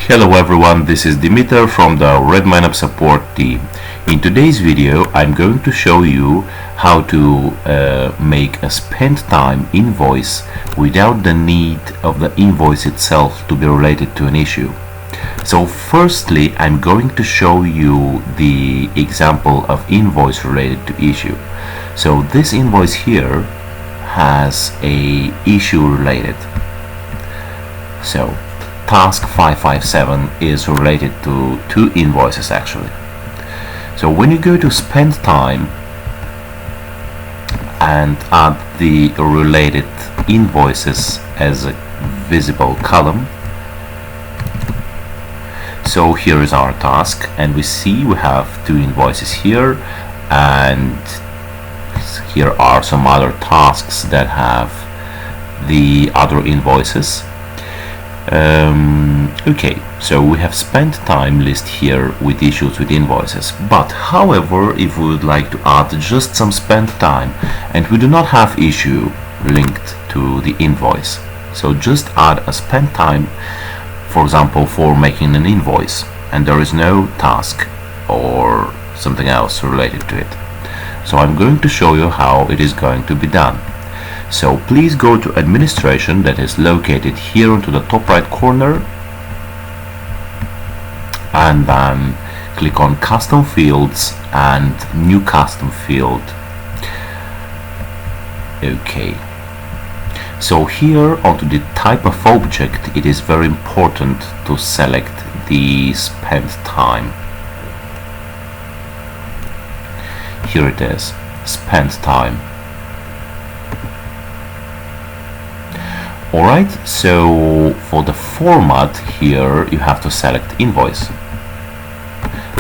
Hello everyone, this is Dimitar from the RedmineUP support team. In today's video I'm going to show you how to make a spend time invoice without the need of the invoice itself to be related to an issue. So firstly I'm going to show you the example of invoice related to issue. So this invoice here has a issue related. So task 557 is related to two invoices actually. So when you go to spend time and add the related invoices as a visible column, so here is our task and we see we have two invoices here, and here are some other tasks that have the other invoices. Okay, so we have spent time list here with issues with invoices, but however if we would like to add just some spent time and we do not have issue linked to the invoice, so just add a spent time, for example for making an invoice, and there is no task or something else related to it. So I'm going to show you how it is going to be done. So please go to administration, that is located here into the top right corner, and then click on custom fields and new custom field. Okay, so here onto the type of object it is very important to select the spend time. Here it is, spend time. Alright, so for the format here you have to select invoice,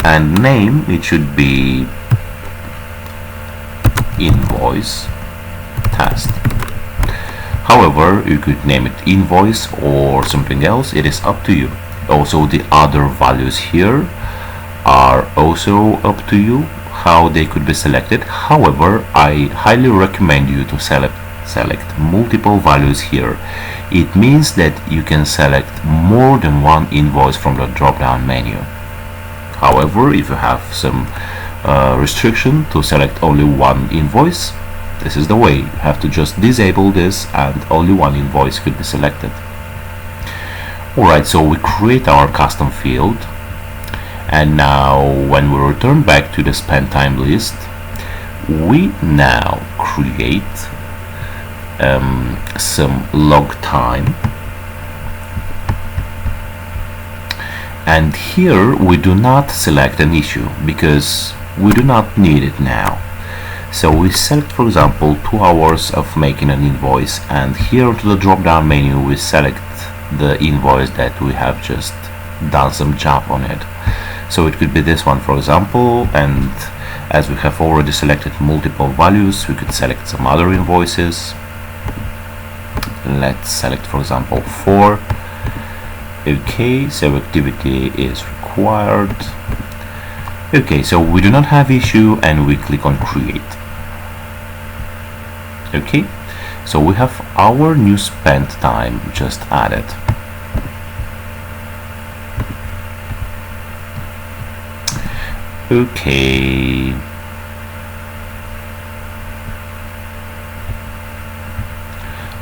and name it should be invoice test. However, you could name it invoice or something else, it is up to you. Also the other values here are also up to you how they could be selected. However, I highly recommend you to select multiple values here. It means that you can select more than one invoice from the drop down menu. However, if you have some restriction to select only one invoice, this is the way. You have to just disable this and only one invoice could be selected. Alright, so we create our custom field, and now when we return back to the spend time list, we now create some log time, and here we do not select an issue because we do not need it now. So we select, for example, 2 hours of making an invoice, and here to the drop down menu we select the invoice that we have just done some job on it. So it could be this one, for example, and as we have already selected multiple values we could select some other invoices. Let's select, for example, 4. Okay, so activity is required. Okay, so we do not have issue and we click on create. Okay, so we have our new spend time just added. Okay,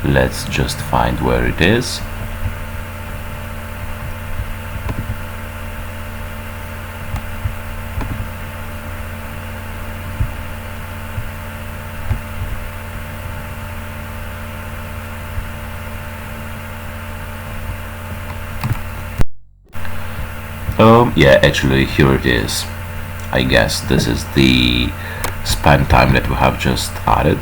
let's just find where it is. Yeah, actually here it is. I guess this is the spend time that we have just added.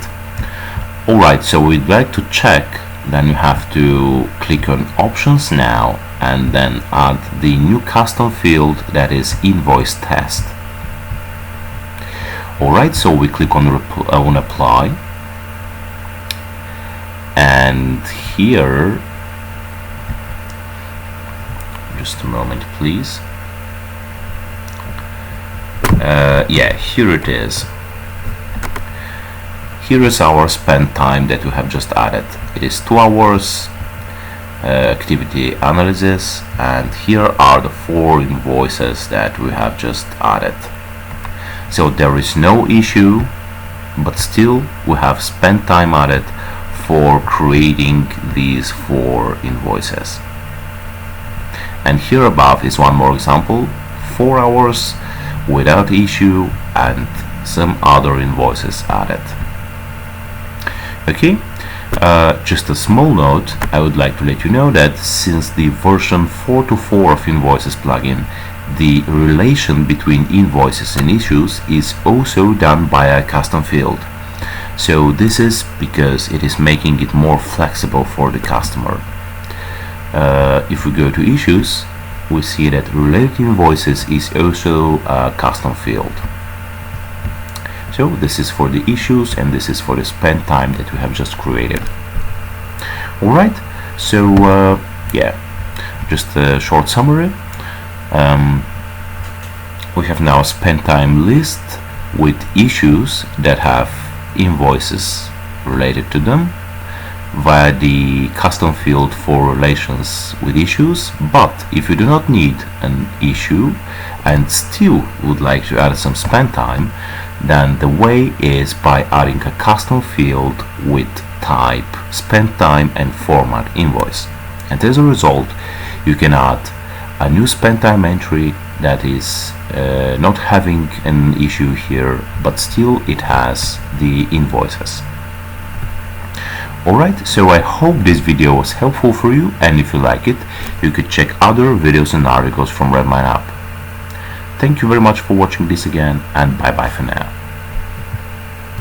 Alright, so we'd like to check, then you have to click on options now and then add the new custom field, that is invoice test. Alright, so we click on apply, and here, just a moment please. Yeah, here it is. Here is our spend time that we have just added. It is 2 hours activity analysis, and here are the 4 invoices that we have just added. So there is no issue, but still we have spent time added for creating these 4 invoices. And here above is one more example, 4 hours without issue and some other invoices added. Okay, just a small note, I would like to let you know that since the version 4.4 of Invoices plugin, the relation between invoices and issues is also done by a custom field. So this is because it is making it more flexible for the customer. If we go to issues, we see that related invoices is also a custom field. So this is for the issues and this is for the spend time that we have just created. Alright, so yeah, just a short summary. We have now a spend time list with issues that have invoices related to them via the custom field for relations with issues. But if you do not need an issue and still would like to add some spend time, then the way is by adding a custom field with type, spend time and format invoice. And as a result, you can add a new spend time entry that is not having an issue here, but still it has the invoices. Alright, so I hope this video was helpful for you, and if you like it, you could check other videos and articles from RedmineUP. Thank you very much for watching this again, and bye bye for now.